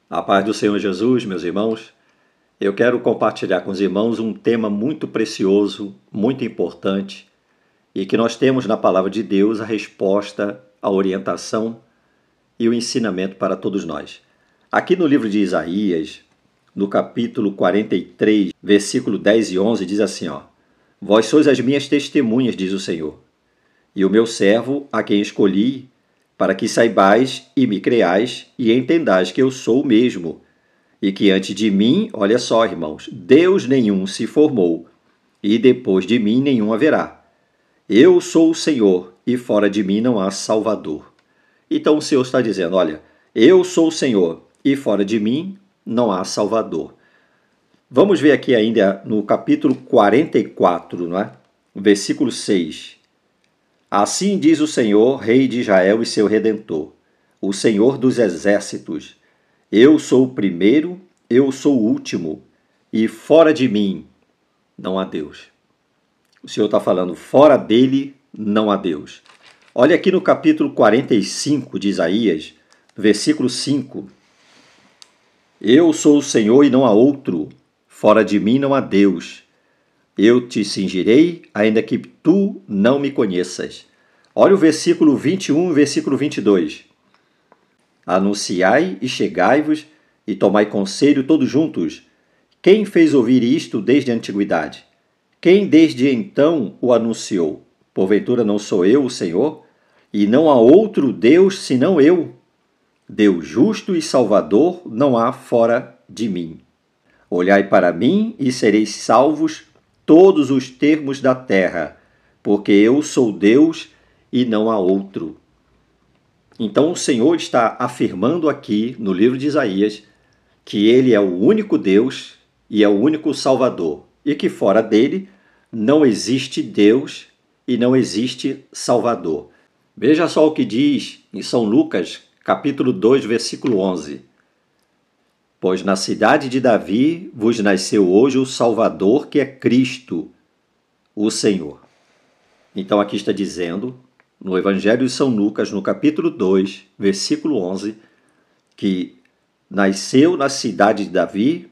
A paz do Senhor Jesus, meus irmãos, eu quero compartilhar com os irmãos um tema muito precioso, muito importante, e que nós temos na Palavra de Deus a resposta, a orientação e o ensinamento para todos nós. Aqui no livro de Isaías, no capítulo 43, versículo 10 e 11, diz assim, Vós sois as minhas testemunhas, diz o Senhor, e o meu servo, a quem escolhi, para que saibais e me creais e entendais que eu sou o mesmo, e que antes de mim, olha só, irmãos, Deus nenhum se formou, e depois de mim nenhum haverá. Eu sou o Senhor, e fora de mim não há Salvador. Então o Senhor está dizendo, olha, eu sou o Senhor, e fora de mim não há Salvador. Vamos ver aqui ainda no capítulo 44, não é? Versículo 6. Assim diz o Senhor, Rei de Israel e seu Redentor, o Senhor dos exércitos. Eu sou o primeiro, eu sou o último, e fora de mim não há Deus. O Senhor está falando, fora dele não há Deus. Olha aqui no capítulo 45 de Isaías, versículo 5. Eu sou o Senhor e não há outro, fora de mim não há Deus. Eu te cingirei, ainda que tu não me conheças. Olha o versículo 21 e o versículo 22. Anunciai e chegai-vos, e tomai conselho todos juntos. Quem fez ouvir isto desde a antiguidade? Quem desde então o anunciou? Porventura não sou eu, o Senhor? E não há outro Deus senão eu? Deus justo e salvador não há fora de mim. Olhai para mim e sereis salvos todos os termos da terra, porque eu sou Deus e não há outro. Então o Senhor está afirmando aqui no livro de Isaías que ele é o único Deus e é o único Salvador, e que fora dele não existe Deus e não existe Salvador. Veja só o que diz em São Lucas, capítulo 2, versículo 11. Pois na cidade de Davi vos nasceu hoje o Salvador, que é Cristo, o Senhor. Então aqui está dizendo, no Evangelho de São Lucas, no capítulo 2, versículo 11, que nasceu na cidade de Davi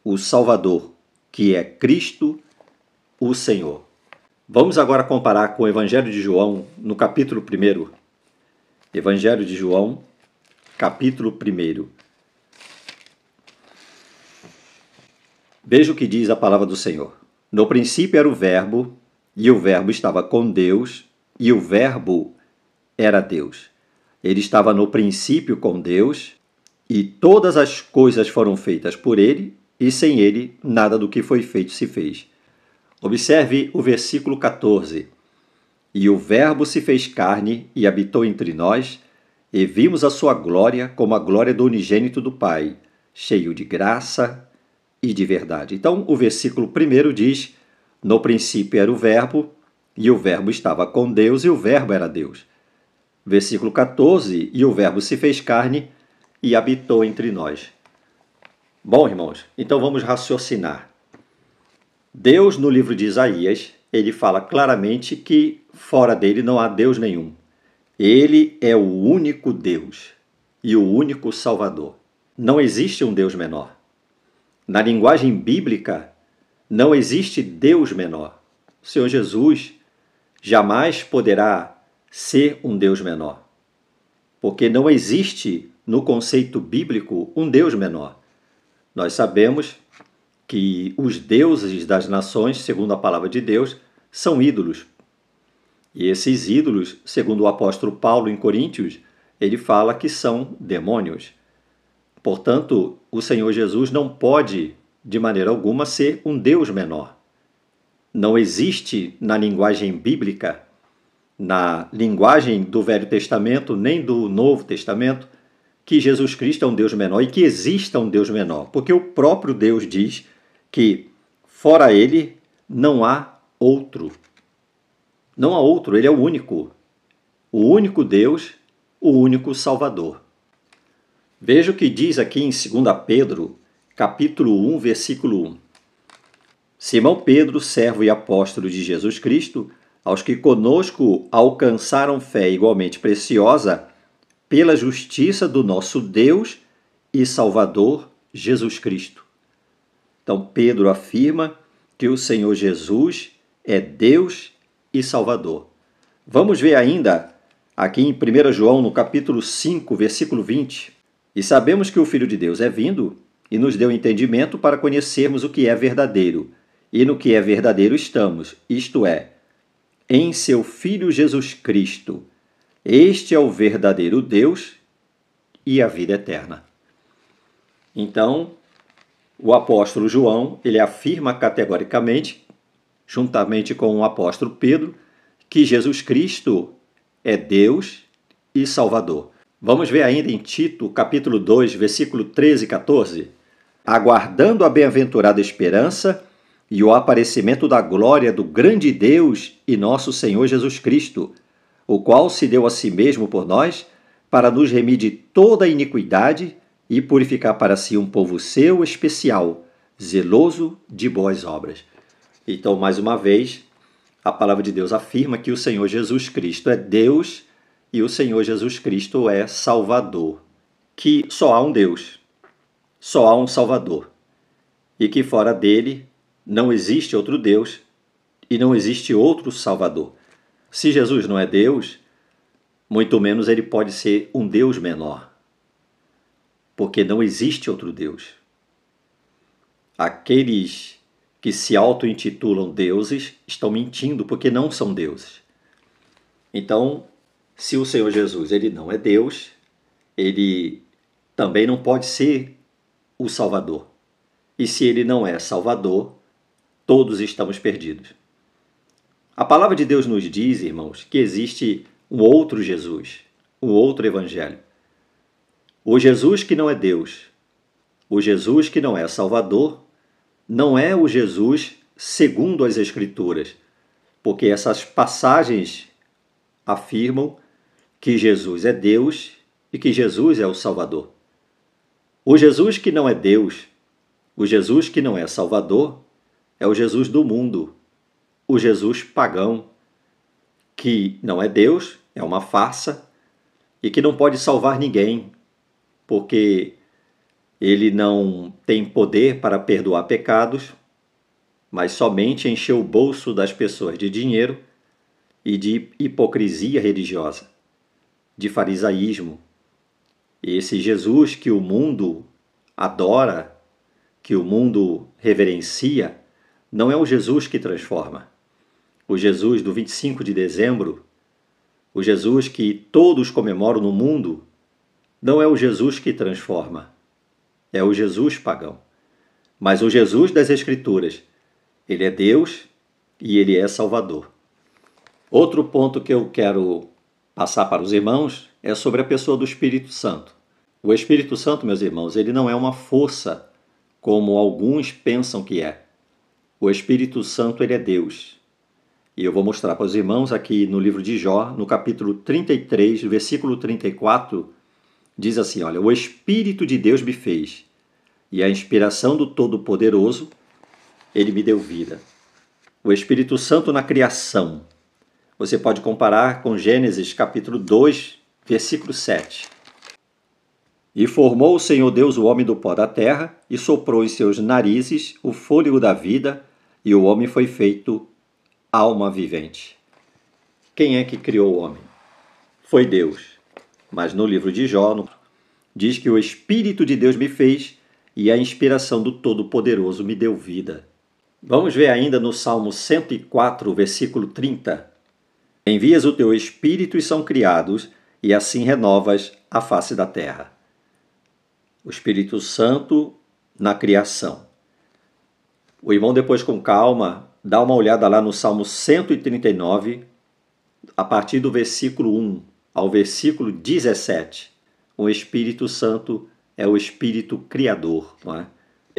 o Salvador, que é Cristo, o Senhor. Vamos agora comparar com o Evangelho de João, no capítulo 1. Evangelho de João, capítulo 1. Veja o que diz a palavra do Senhor. No princípio era o Verbo, e o Verbo estava com Deus, e o Verbo era Deus. Ele estava no princípio com Deus, e todas as coisas foram feitas por ele, e sem ele nada do que foi feito se fez. Observe o versículo 14. E o Verbo se fez carne e habitou entre nós, e vimos a sua glória como a glória do unigênito do Pai, cheio de graça e de verdade. Então, o versículo 1 diz, no princípio era o Verbo, e o Verbo estava com Deus, e o Verbo era Deus. Versículo 14, e o Verbo se fez carne e habitou entre nós. Bom, irmãos, então vamos raciocinar. Deus, no livro de Isaías, ele fala claramente que fora dele não há Deus nenhum. Ele é o único Deus e o único Salvador. Não existe um Deus menor. Na linguagem bíblica, não existe Deus menor. O Senhor Jesus jamais poderá ser um Deus menor, porque não existe, no conceito bíblico, um Deus menor. Nós sabemos que os deuses das nações, segundo a palavra de Deus, são ídolos. E esses ídolos, segundo o apóstolo Paulo em Coríntios, ele fala que são demônios. Portanto, o Senhor Jesus não pode, de maneira alguma, ser um Deus menor. Não existe na linguagem bíblica, na linguagem do Velho Testamento, nem do Novo Testamento, que Jesus Cristo é um Deus menor e que exista um Deus menor. Porque o próprio Deus diz que, fora ele, não há outro. Não há outro, ele é o único Deus, o único Salvador. Veja o que diz aqui em 2 Pedro, capítulo 1, versículo 1. Simão Pedro, servo e apóstolo de Jesus Cristo, aos que conosco alcançaram fé igualmente preciosa, pela justiça do nosso Deus e Salvador Jesus Cristo. Então, Pedro afirma que o Senhor Jesus é Deus e Salvador. Vamos ver ainda aqui em 1 João, no capítulo 5, versículo 20. E sabemos que o Filho de Deus é vindo e nos deu entendimento para conhecermos o que é verdadeiro. E no que é verdadeiro estamos, isto é, em seu Filho Jesus Cristo. Este é o verdadeiro Deus e a vida eterna. Então, o apóstolo João, ele afirma categoricamente, juntamente com o apóstolo Pedro, que Jesus Cristo é Deus e Salvador. Vamos ver ainda em Tito, capítulo 2, versículo 13 e 14. Aguardando a bem-aventurada esperança e o aparecimento da glória do grande Deus e nosso Senhor Jesus Cristo, o qual se deu a si mesmo por nós, para nos remir de toda a iniquidade e purificar para si um povo seu especial, zeloso de boas obras. Então, mais uma vez, a palavra de Deus afirma que o Senhor Jesus Cristo é Deus e o Senhor Jesus Cristo é Salvador. Que só há um Deus, só há um Salvador. E que fora dele não existe outro Deus e não existe outro Salvador. Se Jesus não é Deus, muito menos ele pode ser um Deus menor. Porque não existe outro Deus. Aqueles que se auto-intitulam deuses estão mentindo porque não são deuses. Então, se o Senhor Jesus ele não é Deus, ele também não pode ser o Salvador. E se ele não é Salvador, todos estamos perdidos. A palavra de Deus nos diz, irmãos, que existe um outro Jesus, um outro evangelho. O Jesus que não é Deus, o Jesus que não é Salvador, não é o Jesus segundo as Escrituras, porque essas passagens afirmam que Jesus é Deus e que Jesus é o Salvador. O Jesus que não é Deus, o Jesus que não é Salvador, é o Jesus do mundo, o Jesus pagão, que não é Deus, é uma farsa e que não pode salvar ninguém, porque ele não tem poder para perdoar pecados, mas somente encher o bolso das pessoas de dinheiro e de hipocrisia religiosa, de farisaísmo. Esse Jesus que o mundo adora, que o mundo reverencia, não é o Jesus que transforma. O Jesus do 25 de dezembro, o Jesus que todos comemoram no mundo, não é o Jesus que transforma. É o Jesus pagão. Mas o Jesus das Escrituras, ele é Deus e ele é Salvador. Outro ponto que eu quero passar para os irmãos é sobre a pessoa do Espírito Santo. O Espírito Santo, meus irmãos, ele não é uma força como alguns pensam que é. O Espírito Santo, ele é Deus. E eu vou mostrar para os irmãos aqui no livro de Jó, no capítulo 33, versículo 34, diz assim, olha, o Espírito de Deus me fez, e a inspiração do Todo-Poderoso, ele me deu vida. O Espírito Santo na criação. Você pode comparar com Gênesis capítulo 2, versículo 7. E formou o Senhor Deus o homem do pó da terra, e soprou em seus narizes o fôlego da vida, e o homem foi feito alma vivente. Quem é que criou o homem? Foi Deus. Mas no livro de Jó, diz que o Espírito de Deus me fez e a inspiração do Todo-Poderoso me deu vida. Vamos ver ainda no Salmo 104, versículo 30. Envias o teu Espírito e são criados, e assim renovas a face da terra. O Espírito Santo na criação. O irmão, depois com calma, dá uma olhada lá no Salmo 139, a partir do versículo 1 ao versículo 17. O Espírito Santo é o Espírito Criador. Não é?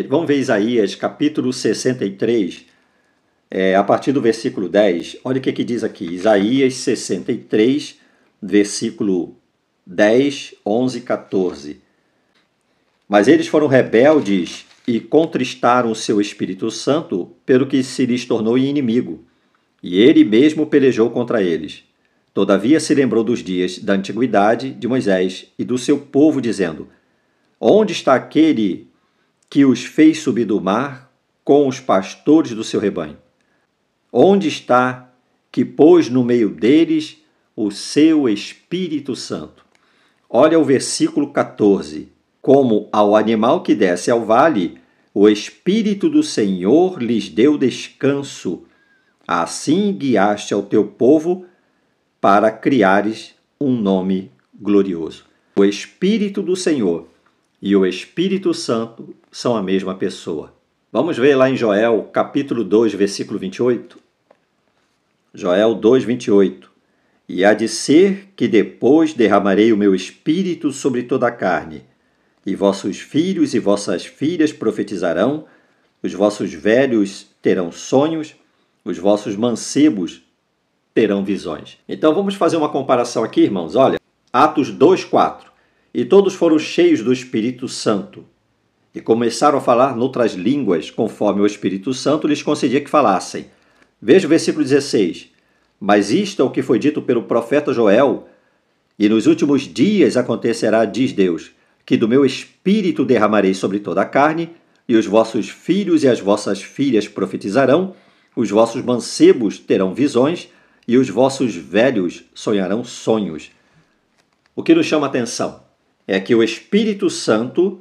Vamos ver Isaías, capítulo 63, a partir do versículo 10. Olha o que diz aqui. Isaías 63, versículo 10, 11 e 14. Mas eles foram rebeldes e contristaram o seu Espírito Santo, pelo que se lhes tornou inimigo, e ele mesmo pelejou contra eles. Todavia se lembrou dos dias da antiguidade de Moisés e do seu povo, dizendo, Onde está aquele que os fez subir do mar com os pastores do seu rebanho? Onde está que pôs no meio deles o seu Espírito Santo? Olha o versículo 14. Como ao animal que desce ao vale, o Espírito do Senhor lhes deu descanso. Assim guiaste ao teu povo para criares um nome glorioso. O Espírito do Senhor e o Espírito Santo são a mesma pessoa. Vamos ver lá em Joel, capítulo 2, versículo 28. Joel 2, 28. E há de ser que depois derramarei o meu Espírito sobre toda a carne, e vossos filhos e vossas filhas profetizarão, os vossos velhos terão sonhos, os vossos mancebos terão visões. Então vamos fazer uma comparação aqui, irmãos. Olha, Atos 2, 4. E todos foram cheios do Espírito Santo, e começaram a falar noutras línguas, conforme o Espírito Santo lhes concedia que falassem. Veja o versículo 16. Mas isto é o que foi dito pelo profeta Joel, e nos últimos dias acontecerá, diz Deus, que do meu Espírito derramarei sobre toda a carne, e os vossos filhos e as vossas filhas profetizarão, os vossos mancebos terão visões, e os vossos velhos sonharão sonhos. O que nos chama a atenção é que o Espírito Santo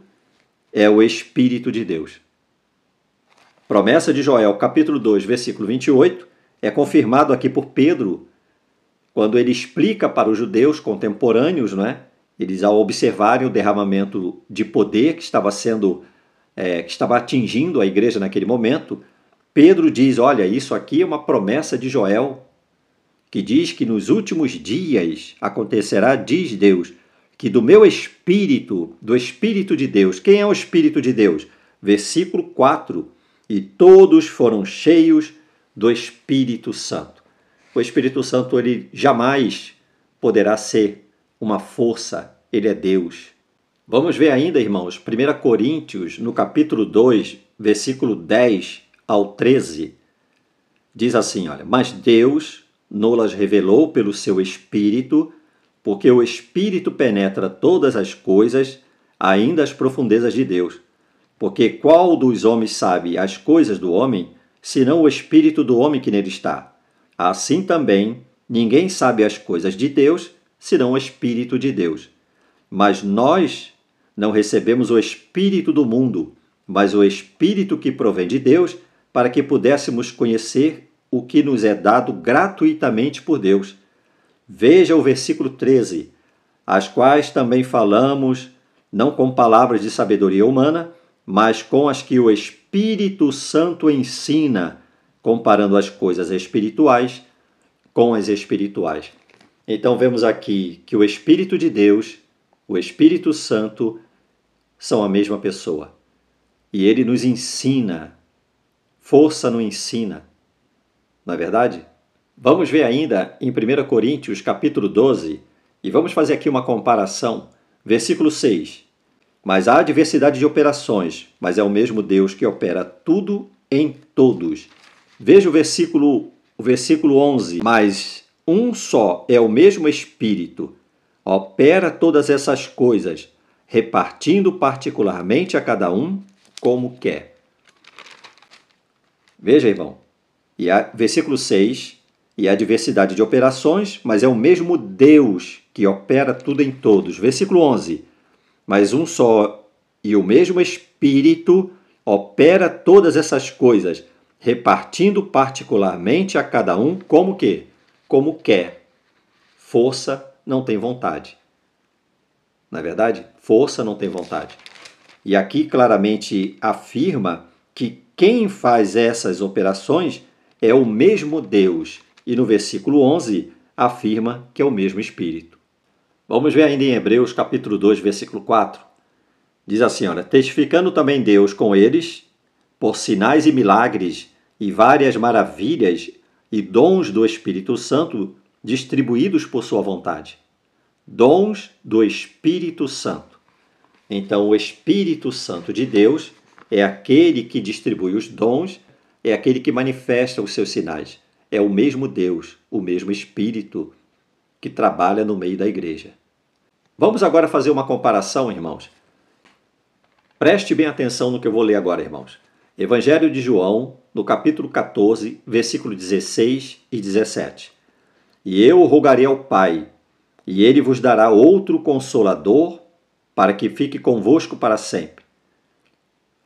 é o Espírito de Deus. Promessa de Joel, capítulo 2, versículo 28, é confirmado aqui por Pedro, quando ele explica para os judeus contemporâneos, não é? Eles, ao observarem o derramamento de poder que estava atingindo a igreja naquele momento, Pedro diz, olha, isso aqui é uma promessa de Joel, que diz que nos últimos dias acontecerá, diz Deus, que do meu Espírito, do Espírito de Deus, quem é o Espírito de Deus? Versículo 4, e todos foram cheios do Espírito Santo. O Espírito Santo, ele jamais poderá ser uma força, ele é Deus. Vamos ver ainda, irmãos, 1 Coríntios, no capítulo 2, versículo 10 ao 13, diz assim, olha, mas Deus nos revelou pelo seu Espírito, porque o Espírito penetra todas as coisas, ainda as profundezas de Deus. Porque qual dos homens sabe as coisas do homem, senão o Espírito do homem que nele está? Assim também, ninguém sabe as coisas de Deus, senão o Espírito de Deus. Mas nós não recebemos o Espírito do mundo, mas o Espírito que provém de Deus, para que pudéssemos conhecer o que nos é dado gratuitamente por Deus. Veja o versículo 13, as quais também falamos, não com palavras de sabedoria humana, mas com as que o Espírito Santo ensina, comparando as coisas espirituais com as espirituais. Então vemos aqui que o Espírito de Deus, o Espírito Santo, são a mesma pessoa. E ele nos ensina, força nos ensina, não é verdade? Vamos ver ainda em 1 Coríntios, capítulo 12, e vamos fazer aqui uma comparação. Versículo 6. Mas há diversidade de operações, mas é o mesmo Deus que opera tudo em todos. Veja o versículo 11. Mas um só é o mesmo Espírito, opera todas essas coisas, repartindo particularmente a cada um como quer. Veja, irmão. E versículo 6. E há diversidade de operações, mas é o mesmo Deus que opera tudo em todos. Versículo 11. Mas um só e o mesmo Espírito opera todas essas coisas, repartindo particularmente a cada um como quê? Como quer. Força não tem vontade. Não é verdade? Força não tem vontade. E aqui claramente afirma que quem faz essas operações é o mesmo Deus. E no versículo 11 afirma que é o mesmo Espírito. Vamos ver ainda em Hebreus capítulo 2, versículo 4. Diz assim, olha, testificando também Deus com eles, por sinais e milagres e várias maravilhas e dons do Espírito Santo distribuídos por sua vontade. Dons do Espírito Santo. Então, o Espírito Santo de Deus é aquele que distribui os dons, é aquele que manifesta os seus sinais. É o mesmo Deus, o mesmo Espírito que trabalha no meio da igreja. Vamos agora fazer uma comparação, irmãos, Preste bem atenção no que eu vou ler agora, irmãos. Evangelho de João, no capítulo 14, versículo 16 e 17. E eu rogarei ao Pai, e ele vos dará outro Consolador, para que fique convosco para sempre.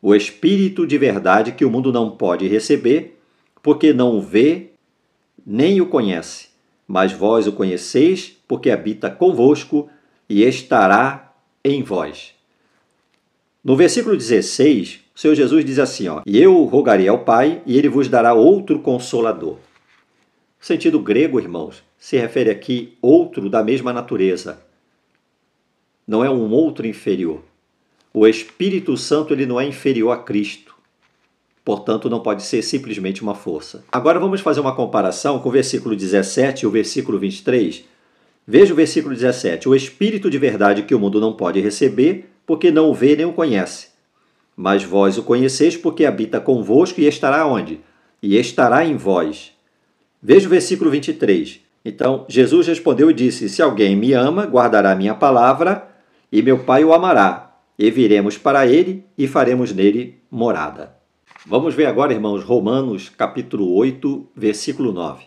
O Espírito de verdade que o mundo não pode receber, porque não o vê, nem o conhece. Mas vós o conheceis, porque habita convosco e estará em vós. No versículo 16, o Senhor Jesus diz assim, e eu rogarei ao Pai, e ele vos dará outro Consolador. O sentido grego, irmãos, se refere aqui outro da mesma natureza. Não é um outro inferior. O Espírito Santo ele não é inferior a Cristo. Portanto, não pode ser simplesmente uma força. Agora vamos fazer uma comparação com o versículo 17 e o versículo 23. Veja o versículo 17. O Espírito de verdade que o mundo não pode receber, porque não o vê nem o conhece. Mas vós o conheceis, porque habita convosco e estará onde? E estará em vós. Veja o versículo 23. Então, Jesus respondeu e disse, se alguém me ama, guardará minha palavra, e meu Pai o amará, e viremos para ele e faremos nele morada. Vamos ver agora, irmãos, Romanos, capítulo 8, versículo 9.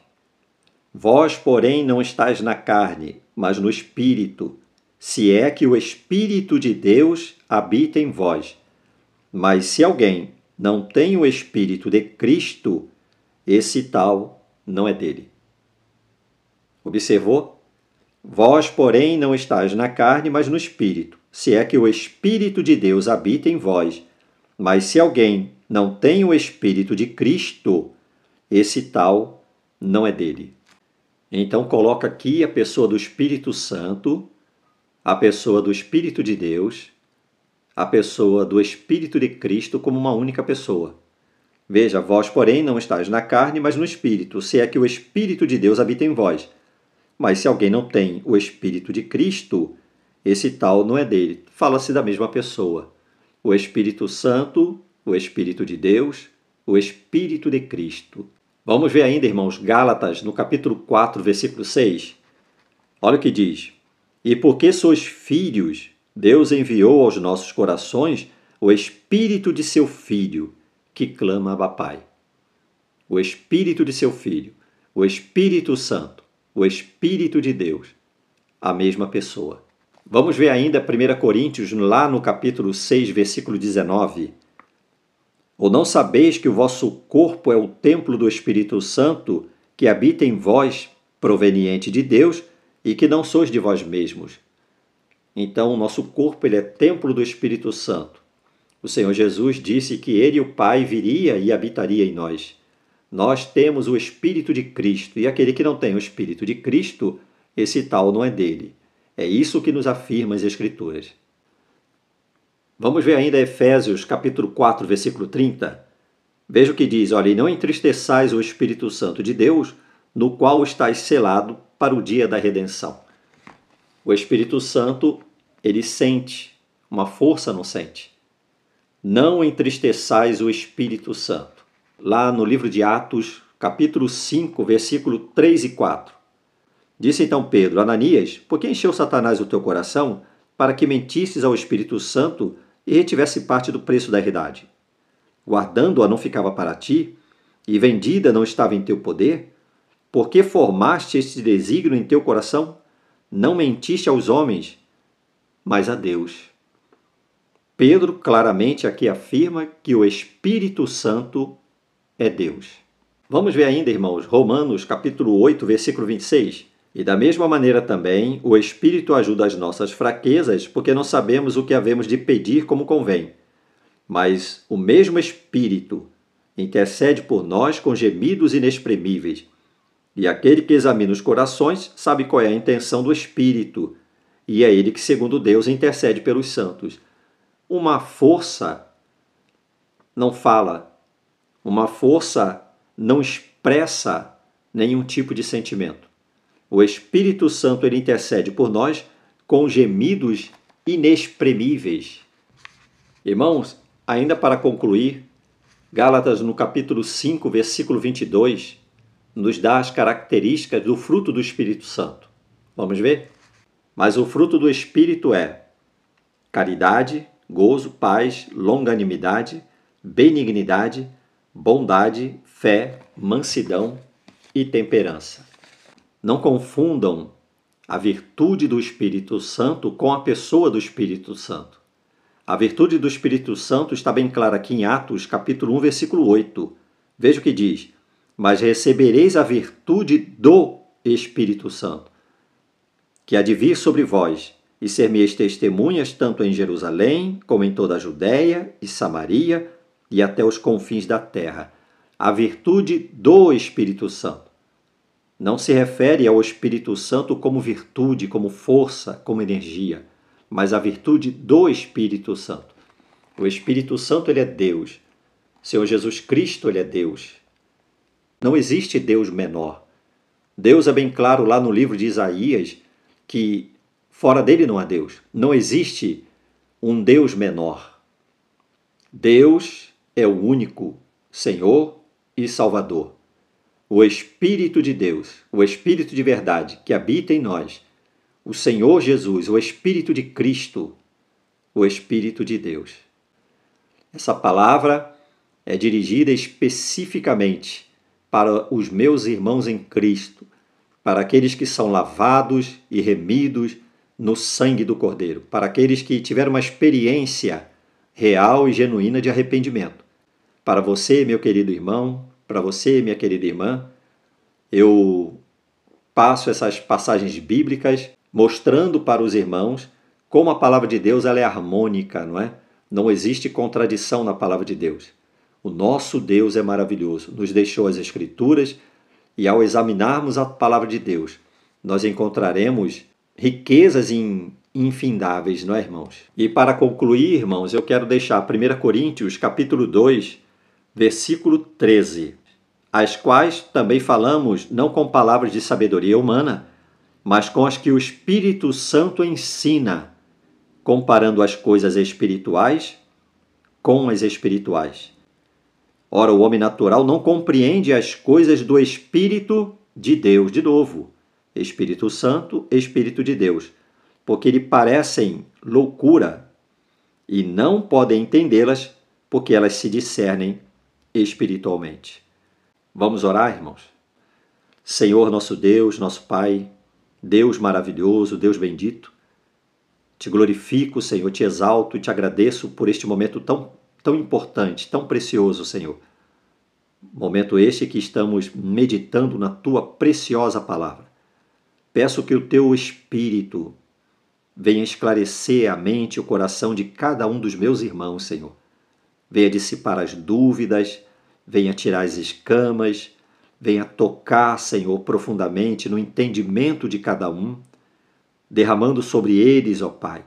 Vós, porém, não estáis na carne, mas no Espírito, se é que o Espírito de Deus habita em vós. Mas se alguém não tem o Espírito de Cristo, esse tal não é dele. Observou? Vós, porém, não estáis na carne, mas no Espírito, se é que o Espírito de Deus habita em vós. Mas se alguém não tem o Espírito de Cristo, esse tal não é dele. Então coloca aqui a pessoa do Espírito Santo, a pessoa do Espírito de Deus, a pessoa do Espírito de Cristo como uma única pessoa. Veja, vós, porém, não estáis na carne, mas no Espírito, se é que o Espírito de Deus habita em vós. Mas se alguém não tem o Espírito de Cristo, esse tal não é dele. Fala-se da mesma pessoa. O Espírito Santo, o Espírito de Deus, o Espírito de Cristo. Vamos ver ainda, irmãos, Gálatas, no capítulo 4, versículo 6. Olha o que diz. E porque sois filhos, Deus enviou aos nossos corações o Espírito de seu Filho, que clama Abba Pai. O Espírito de seu Filho, o Espírito Santo, o Espírito de Deus, a mesma pessoa. Vamos ver ainda 1 Coríntios, lá no capítulo 6, versículo 19. Ou não sabeis que o vosso corpo é o templo do Espírito Santo, que habita em vós, proveniente de Deus, e que não sois de vós mesmos? Então, o nosso corpo ele é templo do Espírito Santo. O Senhor Jesus disse que ele e o Pai viria e habitaria em nós. Nós temos o Espírito de Cristo, e aquele que não tem o Espírito de Cristo, esse tal não é dele. É isso que nos afirma as Escrituras. Vamos ver ainda Efésios, capítulo 4, versículo 30. Veja o que diz, olha, e não entristeçais o Espírito Santo de Deus, no qual estáis selado para o dia da redenção. O Espírito Santo, ele sente, uma força não sente. Não entristeçais o Espírito Santo. Lá no livro de Atos, capítulo 5, versículo 3 e 4. Disse então Pedro, Ananias, por que encheu Satanás o teu coração para que mentisses ao Espírito Santo e retivesse parte do preço da herdade? Guardando-a não ficava para ti, e vendida não estava em teu poder? Por que formaste este desígnio em teu coração? Não mentiste aos homens, mas a Deus. Pedro claramente aqui afirma que o Espírito Santo é Deus. Vamos ver ainda, irmãos, Romanos capítulo 8, versículo 26. E da mesma maneira também, o Espírito ajuda as nossas fraquezas, porque não sabemos o que havemos de pedir como convém. Mas o mesmo Espírito intercede por nós com gemidos inexprimíveis. E aquele que examina os corações sabe qual é a intenção do Espírito, e é ele que, segundo Deus, intercede pelos santos. Uma força não fala, uma força não expressa nenhum tipo de sentimento. O Espírito Santo ele intercede por nós com gemidos inexprimíveis. Irmãos, ainda para concluir, Gálatas no capítulo 5, versículo 22, nos dá as características do fruto do Espírito Santo. Vamos ver? Mas o fruto do Espírito é caridade, gozo, paz, longanimidade, benignidade, bondade, fé, mansidão e temperança. Não confundam a virtude do Espírito Santo com a pessoa do Espírito Santo. A virtude do Espírito Santo está bem clara aqui em Atos, capítulo 1, versículo 8. Veja o que diz: mas recebereis a virtude do Espírito Santo, que há de vir sobre vós, e ser-me-eis testemunhas tanto em Jerusalém, como em toda a Judéia e Samaria, e até os confins da terra. A virtude do Espírito Santo. Não se refere ao Espírito Santo como virtude, como força, como energia, mas a virtude do Espírito Santo. O Espírito Santo, ele é Deus. O Senhor Jesus Cristo, ele é Deus. Não existe Deus menor. Deus é bem claro lá no livro de Isaías que fora dele não há Deus. Não existe um Deus menor. Deus é o único Senhor e Salvador. O Espírito de Deus, o Espírito de verdade que habita em nós, o Senhor Jesus, o Espírito de Cristo, o Espírito de Deus. Essa palavra é dirigida especificamente para os meus irmãos em Cristo, para aqueles que são lavados e remidos no sangue do Cordeiro, para aqueles que tiveram uma experiência real e genuína de arrependimento. Para você, meu querido irmão, para você, minha querida irmã, eu passo essas passagens bíblicas mostrando para os irmãos como a palavra de Deus ela é harmônica, não é? Não existe contradição na palavra de Deus. O nosso Deus é maravilhoso, nos deixou as Escrituras e ao examinarmos a palavra de Deus, nós encontraremos riquezas infindáveis, não é, irmãos? E para concluir, irmãos, eu quero deixar 1 Coríntios, capítulo 2, versículo 13, as quais também falamos não com palavras de sabedoria humana, mas com as que o Espírito Santo ensina, comparando as coisas espirituais com as espirituais. Ora, o homem natural não compreende as coisas do Espírito de Deus. De novo, Espírito Santo, Espírito de Deus, porque lhe parecem loucura e não podem entendê-las porque elas se discernem espiritualmente. Vamos orar, irmãos? Senhor, nosso Deus, nosso Pai, Deus maravilhoso, Deus bendito, te glorifico, Senhor, te exalto e te agradeço por este momento tão importante, tão precioso, Senhor. Momento este que estamos meditando na Tua preciosa palavra. Peço que o Teu Espírito venha esclarecer a mente e o coração de cada um dos meus irmãos, Senhor. Venha dissipar as dúvidas, venha tirar as escamas, venha tocar, Senhor, profundamente no entendimento de cada um, derramando sobre eles, ó Pai,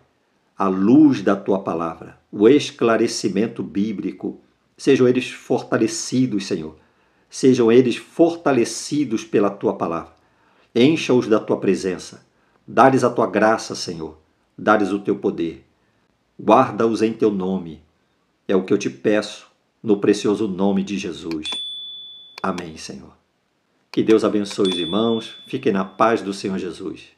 a luz da Tua palavra, o esclarecimento bíblico. Sejam eles fortalecidos, Senhor. Sejam eles fortalecidos pela Tua palavra. Encha-os da Tua presença. Dá-lhes a Tua graça, Senhor. Dá-lhes o Teu poder. Guarda-os em Teu nome. É o que eu te peço, no precioso nome de Jesus. Amém, Senhor. Que Deus abençoe os irmãos. Fiquem na paz do Senhor Jesus.